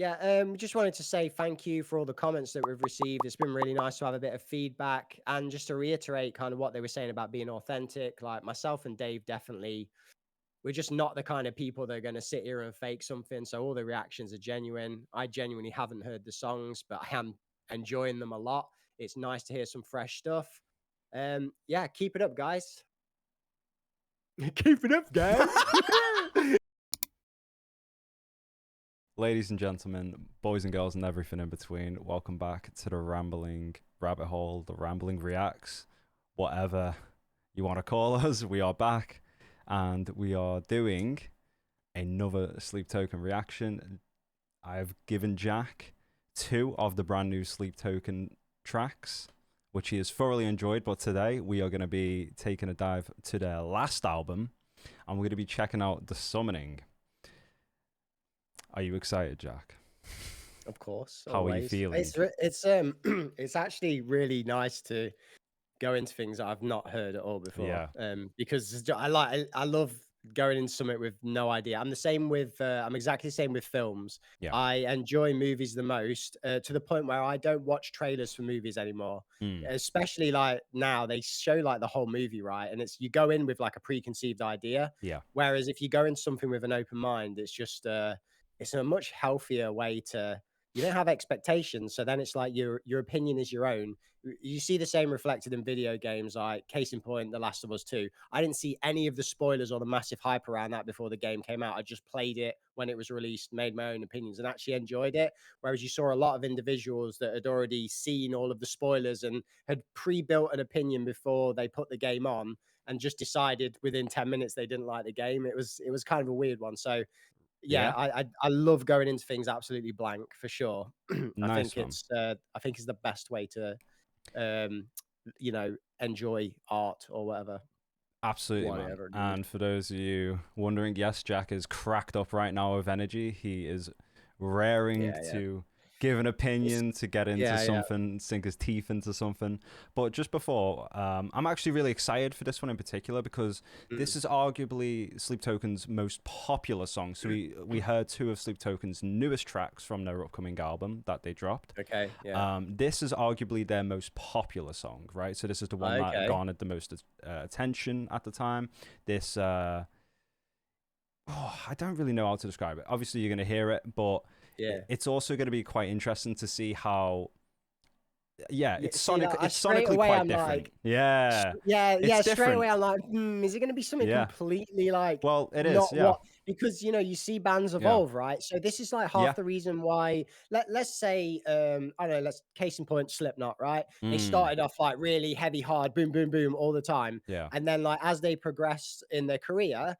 Just wanted to say thank you for all the comments that we've received. It's been really nice to have a bit of feedback and just to reiterate kind of what they were saying about being authentic. Like myself and Dave definitely, we're just not the kind of people that are going to sit here and fake something. So all the reactions are genuine. I genuinely haven't heard the songs, but I am enjoying them a lot. It's nice to hear some fresh stuff. Yeah, keep it up, guys. Keep it up, guys. Ladies and gentlemen, boys and girls and everything in between, welcome back to the Rambling Rabbit Hole, the Rambling Reacts, whatever you want to call us. We are back and we are doing another Sleep Token reaction. I've given Jack 2 of the brand new Sleep Token tracks, which he has thoroughly enjoyed, but today we are going to be taking a dive to their last album and we're going to be checking out The Summoning. Are you excited, Jack? Of course. How always. are you feeling? It's actually really nice to go into things that I've not heard at all before. Yeah. Because I love going into something with no idea. I'm the same with I'm exactly the same with films. Yeah. I enjoy movies the most to the point where I don't watch trailers for movies anymore. Especially like now they show like the whole movie, right? And it's you go in with like a preconceived idea. Yeah. Whereas if you go into something with an open mind, it's just it's a much healthier way to you don't have expectations. So then it's like your opinion is your own. You see the same reflected in video games, like case in point, The Last of Us 2. I didn't see any of the spoilers or the massive hype around that before the game came out. I just played it when it was released, made my own opinions, and actually enjoyed it. Whereas you saw a lot of individuals that had already seen all of the spoilers and had pre-built an opinion before they put the game on and just decided within 10 minutes they didn't like the game. It was kind of a weird one. So yeah, I love going into things absolutely blank for sure. Nice one. I think it's the best way to enjoy art or whatever. Absolutely, Whatever, man. And for those of you wondering, yes, Jack is cracked up right now with energy. He is raring to give an opinion, to get into something, sink his teeth into something. But just before, I'm actually really excited for this one in particular because this is arguably Sleep Token's most popular song. So we heard 2 of Sleep Token's newest tracks from their upcoming album that they dropped. Okay, yeah. This is arguably their most popular song, right? So this is the one that garnered the most attention at the time. This, I don't really know how to describe it. Obviously, you're going to hear it, but it's also going to be quite interesting to see how it's sonically quite different. Straight away I'm like, is it going to be something completely like it is because you see bands evolve, right? So this is like half the reason why let's say I don't know, let's case in point Slipknot, right? They started off like really heavy, hard, boom boom boom all the time, and then like as they progressed in their career,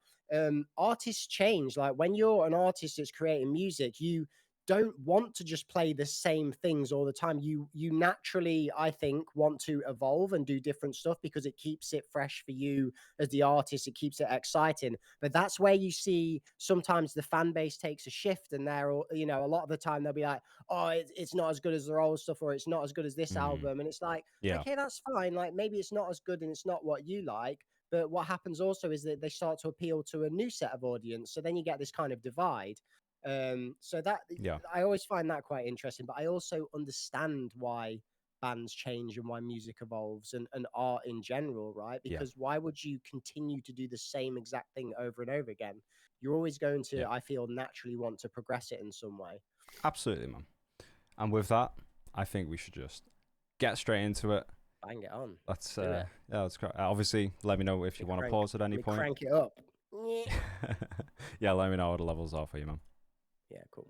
artists change. Like when you're an artist that's creating music, you don't want to just play the same things all the time. You naturally, I think, want to evolve and do different stuff because it keeps it fresh for you as the artist. It keeps it exciting. But that's where you see sometimes the fan base takes a shift, and they're all, a lot of the time they'll be like, oh, it's not as good as their old stuff, or it's not as good as this album. And it's like, okay, that's fine. Like maybe it's not as good and it's not what you like. But what happens also is that they start to appeal to a new set of audience. So then you get this kind of divide. So that I always find that quite interesting, but I also understand why bands change and why music evolves and art in general, right? Because why would you continue to do the same exact thing over and over again? You're always going to, I feel, naturally want to progress it in some way. Absolutely, man. And with that, I think we should just get straight into it. Bang it on. Let's obviously let me know if you want to pause at any point. Crank it up. Yeah, let me know what the levels are for you, man. Yeah, cool.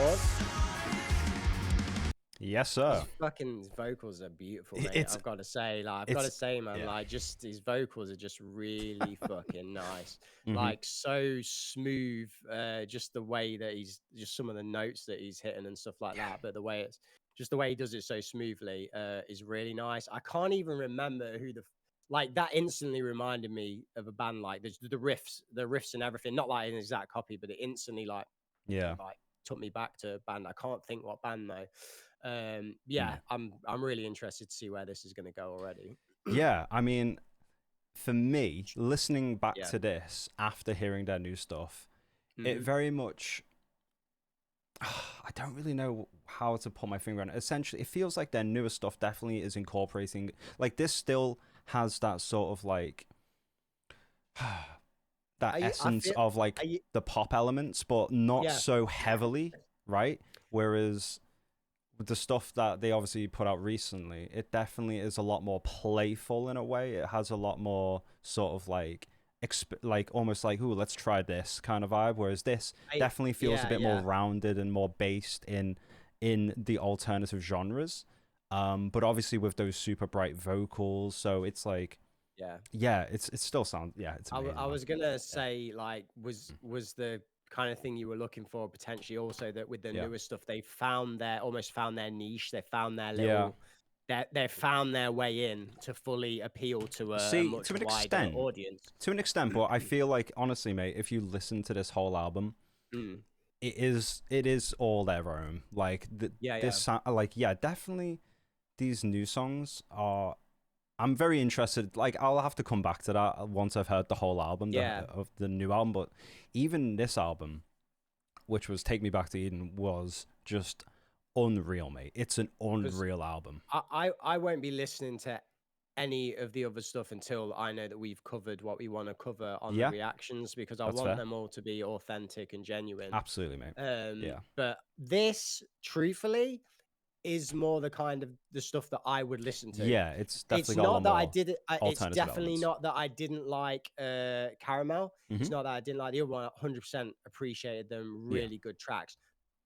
pause. Yes, sir. His vocals are beautiful, mate. It's I've got to say, man, yeah. like, just his vocals are just really fucking nice. Mm-hmm. Like, so smooth. Just the way that just some of the notes that he's hitting and stuff like that. But the way he does it so smoothly, is really nice. I can't even remember like that instantly reminded me of a band, like the riffs and everything. Not like an exact copy, but it instantly like Yeah. took me back to a band. I can't think what band though. Yeah, I'm really interested to see where this is going to go already. Yeah, I mean, for me, listening back Yeah. to this after hearing their new stuff, it Mhm. very much. I don't really know how to put my finger on it. Essentially, it feels like their newer stuff definitely is incorporating. Like, this still has that sort of like. That essence of like the pop elements, but not Yeah. so heavily, right? Whereas with the stuff that they obviously put out recently, it definitely is a lot more playful in a way. It has a lot more sort of like like almost like, ooh, let's try this kind of vibe. Whereas this definitely feels a bit more rounded and more based in the alternative genres. But obviously with those super bright vocals, so it's like it still sounds it's amazing. I was gonna say, like, was the kind of thing you were looking for potentially also that with the newer stuff they almost found their niche, they found their little they found their way in to fully appeal to a much wider audience. To an extent, but I feel like honestly, mate, if you listen to this whole album, it is all their own. Like definitely these new songs are. I'm very interested. Like, I'll have to come back to that once I've heard the whole album of the new album. But even this album, which was Take Me Back to Eden, was just unreal, mate. It's an unreal album. I won't be listening to any of the other stuff until I know that we've covered what we want to cover on the reactions, because I want them all to be authentic and genuine. Absolutely, mate. But this, truthfully, is more the kind of the stuff that I would listen to. Yeah, it's definitely got not that I did it. It's definitely not that I didn't like Caramel. It's not that I didn't like the other one. 100% appreciated them. Really good tracks.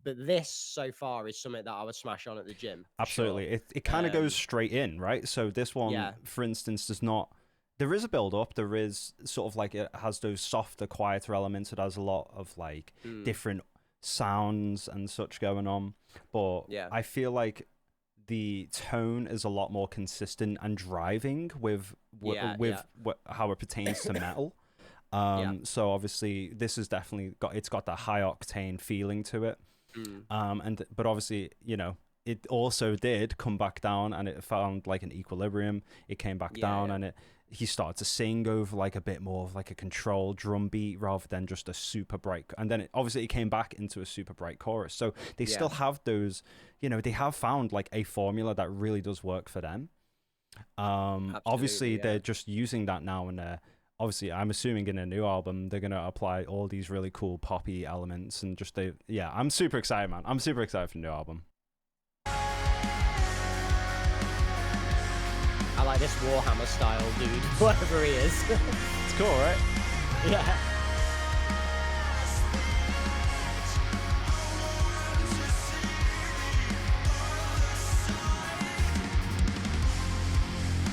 But this so far is something that I would smash on at the gym. Absolutely, sure. it kind of goes straight in, right? So this one, for instance, does not. There is a build up. There is sort of like it has those softer, quieter elements. It has a lot of like different sounds and such going on. But I feel like the tone is a lot more consistent and driving with how it pertains to metal. So obviously this is definitely got that high octane feeling to it. But obviously, you know, it also did come back down and it found like an equilibrium. It came back down and he started to sing over like a bit more of like a controlled drum beat rather than just a super bright. And then obviously it came back into a super bright chorus. So they still have those, you know, they have found like a formula that really does work for them. Obviously they're just using that now, and obviously I'm assuming in a new album they're gonna apply all these really cool poppy elements and just I'm super excited, man. I'm super excited for the new album. I like this Warhammer style dude, whatever he is. It's cool, right? Yeah.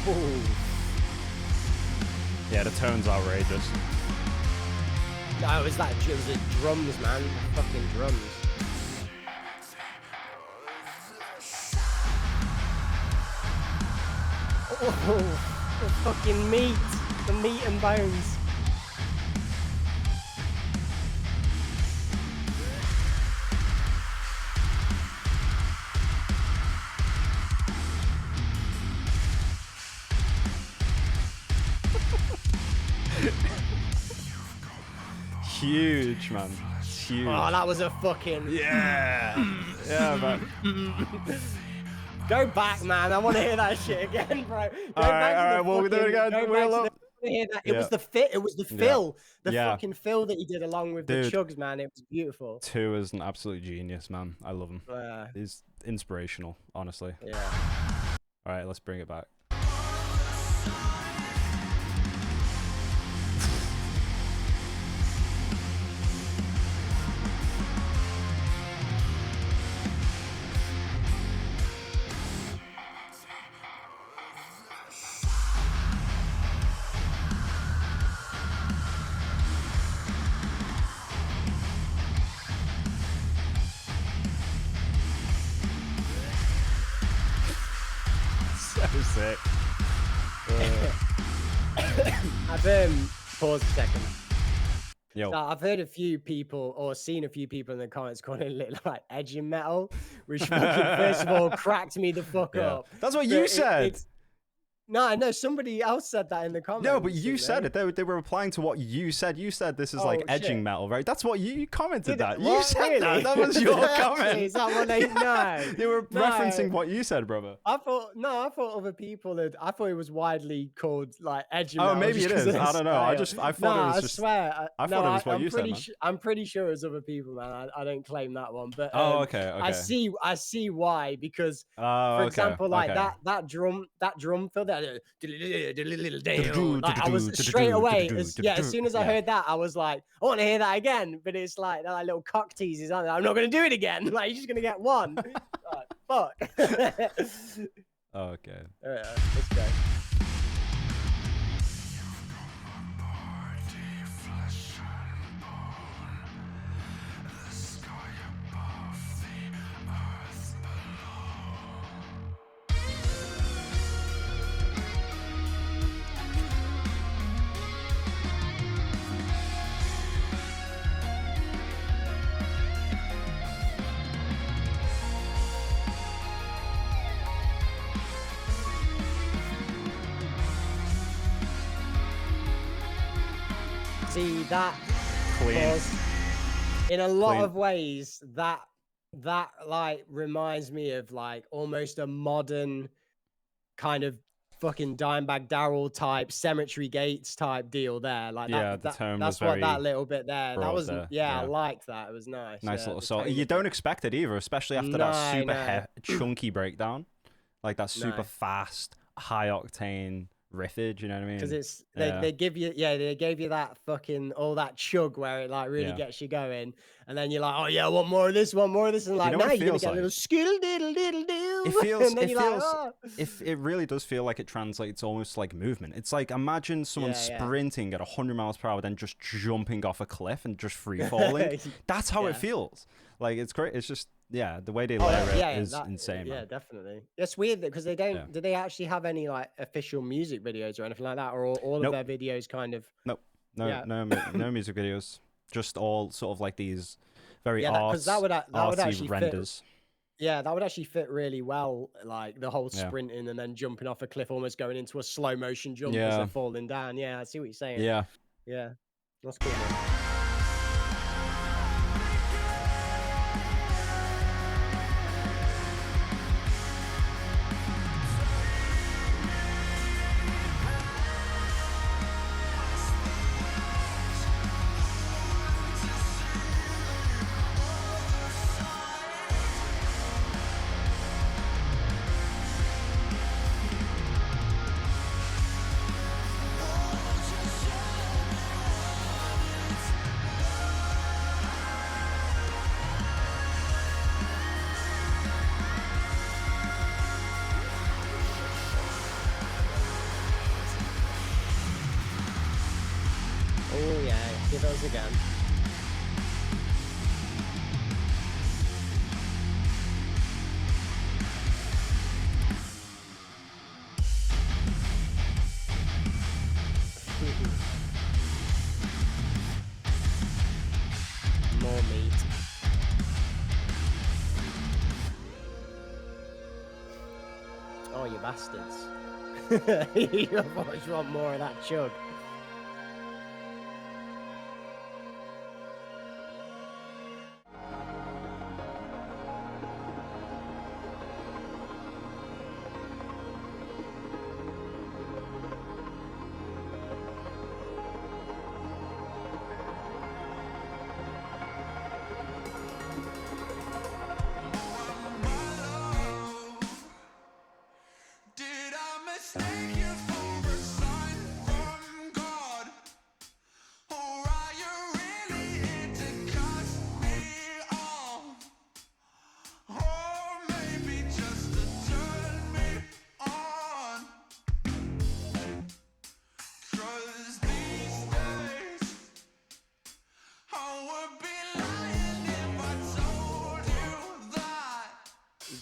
Ooh. Yeah, the tone's outrageous. No, it was the drums, man. Fucking drums. Oh, the fucking meat. The meat and bones. Huge, man. Huge. Oh, that was a fucking... Yeah. Yeah, man. Go back, man. I want to hear that shit again, bro. All right. Well, we do it again. It was the fit. It was the fill. The fucking fill that he did along with Dude, the chugs, man. It was beautiful. 2 is an absolute genius, man. I love him. He's inspirational, honestly. Yeah. All right, let's bring it back. sick. I've pause a second. Yo. So I've heard a few people or seen a few people in the comments calling it like edging metal, which fucking first of all cracked me the fuck up. That's what you said. It's no, I know somebody else said that in the comments. No, but you said it. They were replying to what you said. You said this is like edging metal, right? That's what you commented. You said that. That was your comment. Is that what they know? They were referencing what you said, brother. I thought other people had. I thought it was widely called like edging metal. Oh, maybe it is. I don't know. I thought it was just. I swear. I thought it was what you said, man. I'm pretty sure it was other people, man. I don't claim that one, but okay. I see why, because for example, like that drum fill that. Like, I was straight away, as soon as I heard that, I was like, I want to hear that again. But it's like little cock teases, aren't they? I'm not going to do it again. Like, you're just going to get one. Like, fuck. Okay. Let's go. See that was, in a lot of ways, that like reminds me of like almost a modern kind of fucking Dimebag Darrell type Cemetery Gates type deal there. Like that's what that little bit there. That was I liked that. It was nice. Nice little song. You don't expect it either, especially after that super chunky breakdown, like that super fast, high octane riffage, you know what I mean? Because it's they give you they gave you that fucking all that chug where it like really gets you going, and then you're like, oh yeah, I want more of this, and like now you're gonna get a little skittle diddle diddle diddle. It feels if it really does feel like it translates almost like movement. It's like, imagine someone sprinting at 100 miles per hour, then just jumping off a cliff and just free falling. That's how it feels. Like, it's great. It's just the way they layer it is insane. Yeah, definitely. It's weird because they don't. Do they actually have any like official music videos or anything like that, or all of their videos kind of? No music videos. Just all sort of like these very artsy renders. That would actually fit really well, like the whole sprinting and then jumping off a cliff, almost going into a slow motion jump as they're falling down. Yeah, I see what you're saying. Yeah, that's cool, man. Oh yeah, give those again. More meat. Oh, you bastards. You want more of that chug.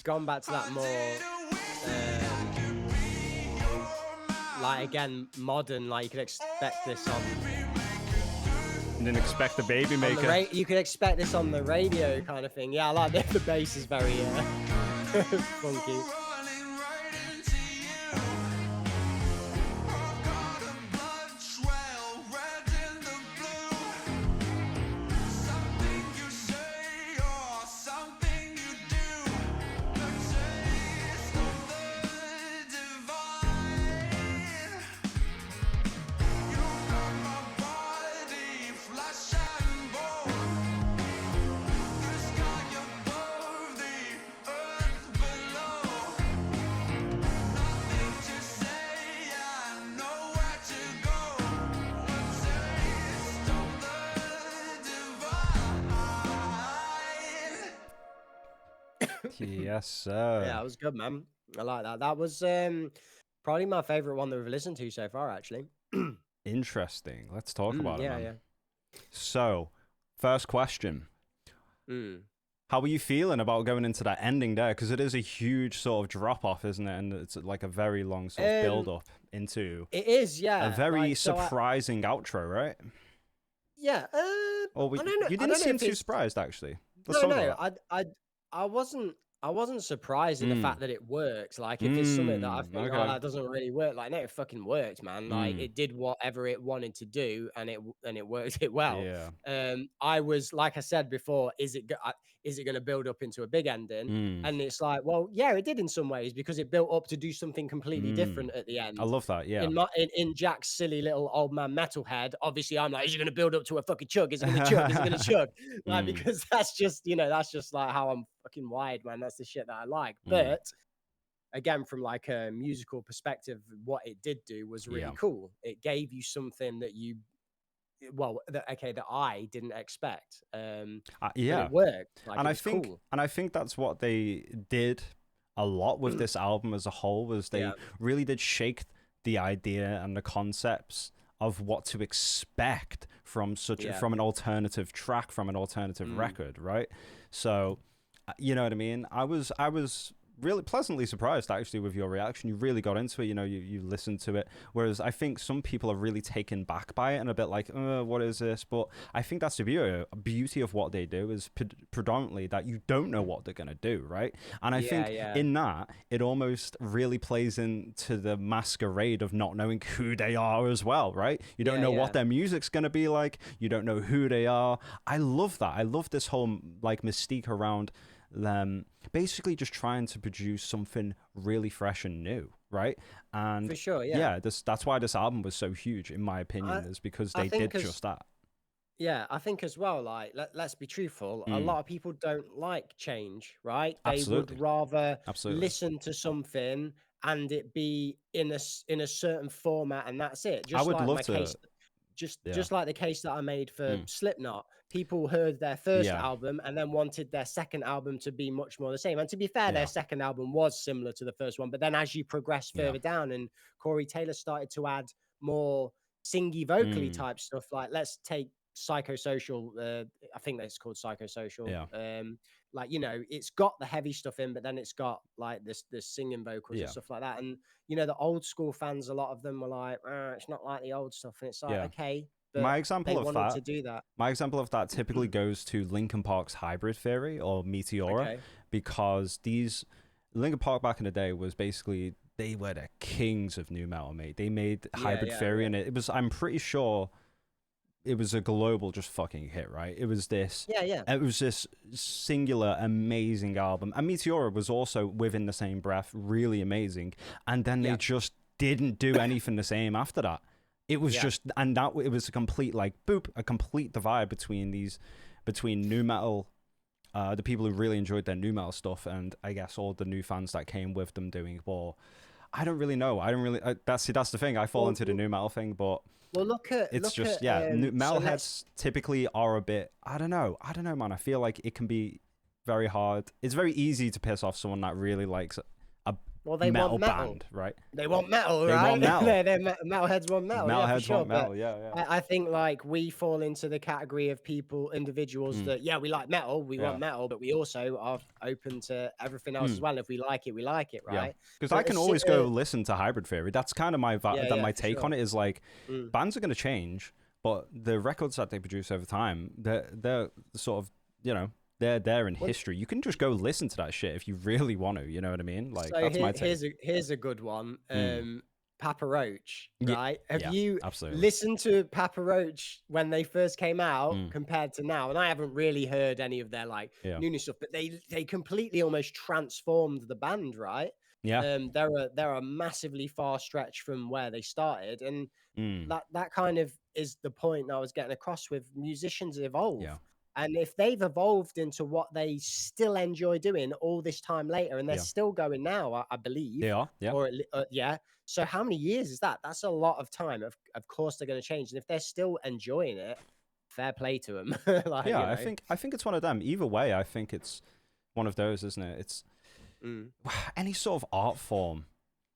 Gone back to that more like again modern. Like you could expect this on. Didn't expect the baby maker. You could expect this on the radio kind of thing. Yeah, I like the bass is very funky. Yes, sir. Yeah, it was good, man. I like that. That was probably my favorite one that we've listened to so far, actually. Interesting. Let's talk about it, man. Yeah. So, first question. How are you feeling about going into that ending there? Because it is a huge sort of drop off, isn't it? And it's like a very long sort of build up into. It is, yeah. A very surprising outro, right? Yeah. Or you didn't seem too surprised, actually. No. I wasn't surprised in the fact that it works. Like, if it's something that I think, oh, that doesn't really work, like, no, it fucking worked, man. Like, it did whatever it wanted to do, and it worked it well. Yeah. I was, like I said before, is it going to build up into a big ending? And it's like, well, yeah, it did in some ways, because it built up to do something completely different at the end. I love that. Yeah. In Jack's silly little old man Metalhead, obviously I'm like, is it going to build up to a fucking chug? Is it going to chug? Is it going to chug? Like, because that's just like how I'm fucking wired, man. That's the shit that I like. But again, from like a musical perspective, what it did do was really cool. It gave you something that that I didn't expect. But it worked. Like, and it was cool. And I think that's what they did a lot with this album as a whole, was they really did shake the idea and the concepts of what to expect from from an alternative track, from an alternative record, right? So, you know what I mean? I was really pleasantly surprised, actually, with your reaction. You really got into it. You know, you listened to it. Whereas I think some people are really taken back by it and a bit like, what is this? But I think that's the beauty of what they do, is predominantly that you don't know what they're going to do, right? And I think in that, it almost really plays into the masquerade of not knowing who they are as well, right? You don't know what their music's going to be like. You don't know who they are. I love that. I love this whole like mystique around them basically just trying to produce something really fresh and new, right? And for sure, that's why this album was so huge, in my opinion, is because they did just that. Yeah, I think as well, like, let's be truthful, a lot of people don't like change, right? They would rather listen to something and it be in a certain format, and that's it. Just I would like love my to case, just like the case that I made for Slipknot. People heard their first album and then wanted their second album to be much more the same. And to be fair, their second album was similar to the first one. But then as you progress further down, and Corey Taylor started to add more singy vocally type stuff, like let's take Psychosocial. I think that's called Psychosocial. Like, you know, it's got the heavy stuff in, but then it's got like this singing vocals and stuff like that. And you know, the old school fans, a lot of them were like, it's not like the old stuff. And it's like, okay. But my example of that typically goes to Linkin Park's Hybrid Theory or Meteora, because Linkin Park back in the day was basically, they were the kings of nu metal, mate. They made Hybrid Theory, and it was, I'm pretty sure it was a global just fucking hit, right? It was this it was this singular amazing album, and Meteora was also, within the same breath, really amazing. And then they just didn't do anything the same after that. It was just, and that it was a complete a complete divide between nu metal, the people who really enjoyed their nu metal stuff, and I guess all the new fans that came with them doing, well, I don't really know. That's the thing. I fall into the nu metal thing, but metalheads typically are a bit, I don't know, man. I feel like it can be very hard. It's very easy to piss off someone that really likes a Well, they want metal metal. band, right? They want metal, They right? want metal. Metalheads want metal, yeah, for Metalheads sure. want But metal. Yeah, yeah. I think like we fall into the category of people, individuals Mm, that yeah, we like metal, we want yeah. metal, but we also are open to everything else as Mm, well. If we like it, yeah. right? Because I But can always go listen to Hybrid Theory. That's kind of yeah, that yeah, my for take on sure. it is like Mm. bands are going to change, but the records that they produce over time, they're sort of, you know, they're there in Well, history. You can just go listen to that shit if you really want to. You know what I mean? Like so that's my take. here's a good one. Mm. Papa Roach, Yeah, right? Have yeah, you absolutely. listened to Papa Roach when they first came out Mm. compared to now? And I haven't really heard any of their like Yeah, new stuff, but they completely almost transformed the band, right? yeah. They're a massively far stretch from where they started, and Mm. that kind of is the point I was getting across with musicians evolve. Yeah, And if they've evolved into what they still enjoy doing all this time later, and they're yeah. still going now, I They believe, are. Yeah, yeah. So how many years is that? That's a lot of time. Of course they're going to change, and if they're still enjoying it, fair play to them. Like yeah. I think it's one of them. Either way, I think it's one of those, isn't it? It's Mm, any sort of art form.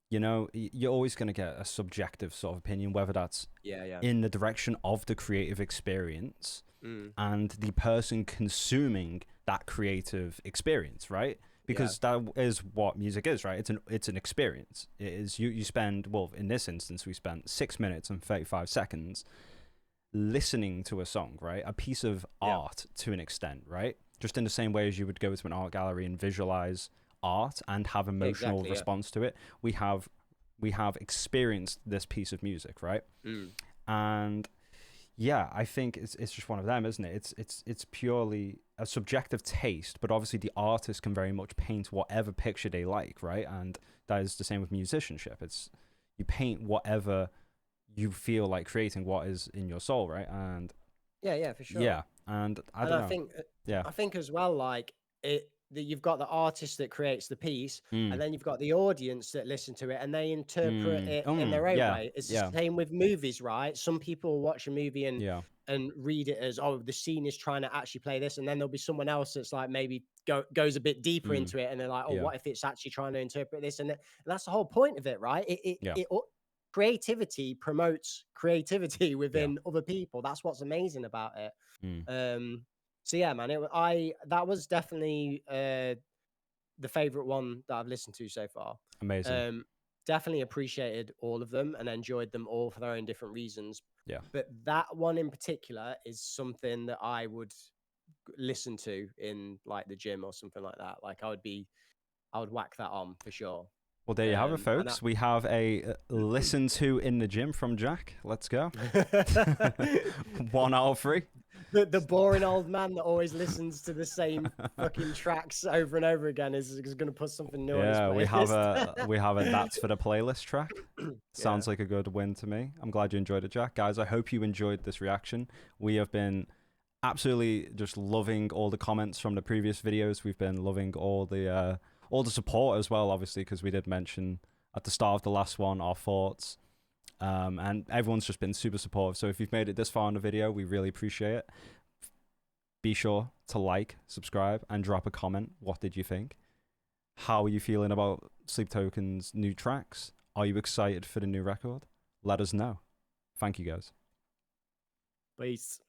You know, you're always going to get a subjective sort of opinion, whether that's yeah, yeah. in the direction of the creative experience Mm, and the person consuming that creative experience, right? yeah, Because that is what music is, right? It's an experience. It is you spend, well, in this instance we spent 6 minutes and 35 seconds listening to a song, right? A piece of yeah. art to an extent, right? Just in the same way as you would go to an art gallery and visualize art and have Yeah, emotional exactly. Yeah. response to it, we have experienced this piece of music, right? Mm, And yeah, I think it's just one of them, isn't it? It's purely a subjective taste, but obviously the artist can very much paint whatever picture they like, right? And that is the same with musicianship. It's you paint whatever you feel like creating, what is in your soul, right? And yeah, yeah, for sure. yeah, and I And don't know. Yeah. I think as well, like it that you've got the artist that creates the piece, and Mm. then you've got the audience that listen to it and they interpret Mm. it in their own Yeah. way. It's the Yeah. same with movies, right? Some people watch a movie Yeah. and read it as, oh, the scene is trying to actually play this, and then there'll be someone else that's like maybe goes a bit deeper Mm. into it, and they're like, oh, Yeah. what if it's actually trying to interpret this? And that's the whole point of it, right? Yeah. Creativity promotes creativity Yeah. within other people. That's what's amazing about it. Mm. Um, so yeah, man, I that was definitely the favorite one that I've listened to so far. Amazing. Um, Definitely appreciated all of them and enjoyed them all for their own different reasons. Yeah. But that one in particular is something that I would listen to in like the gym or something like that. Like I would whack that on for sure. Well, there you have it, And folks. We have a listen to in the gym from Jack. Let's go. I, 1 out of 3. the boring old man that always listens to the same fucking tracks over and over again is going to put something new on his Yeah, playlist. we have a that's for the playlist track. Sounds Yeah. like a good win to me. I'm glad you enjoyed it, Jack. Guys, I hope you enjoyed this reaction. We have been absolutely just loving all the comments from the previous videos. We've been loving all the support as well, obviously, because we did mention at the start of the last one our thoughts. And everyone's just been super supportive. So if you've made it this far in the video, we really appreciate it. Be sure to like, subscribe, and drop a comment. What did you think? How are you feeling about Sleep Token's new tracks? Are you excited for the new record? Let us know. Thank you, guys. Peace.